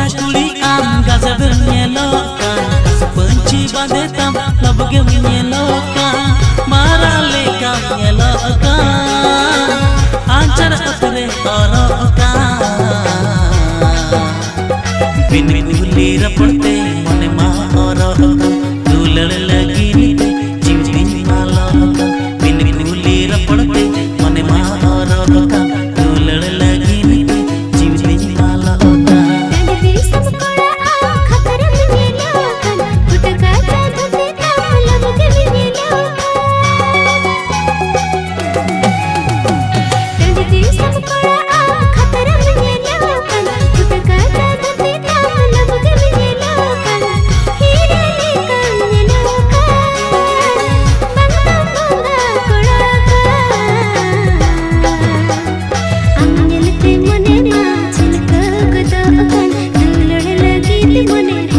Bocah kuli gaza bernyelokkan Sepenci bandetam labge menyelokkan Marah leka menyelokkan Ancar apre orokkan Bini kuli raparte mone mah orokkan Dular lagi nite jiw bini malokkan Bini kuli raparte mone mah orokkan Dular lagi nite jiw bini malokkan Money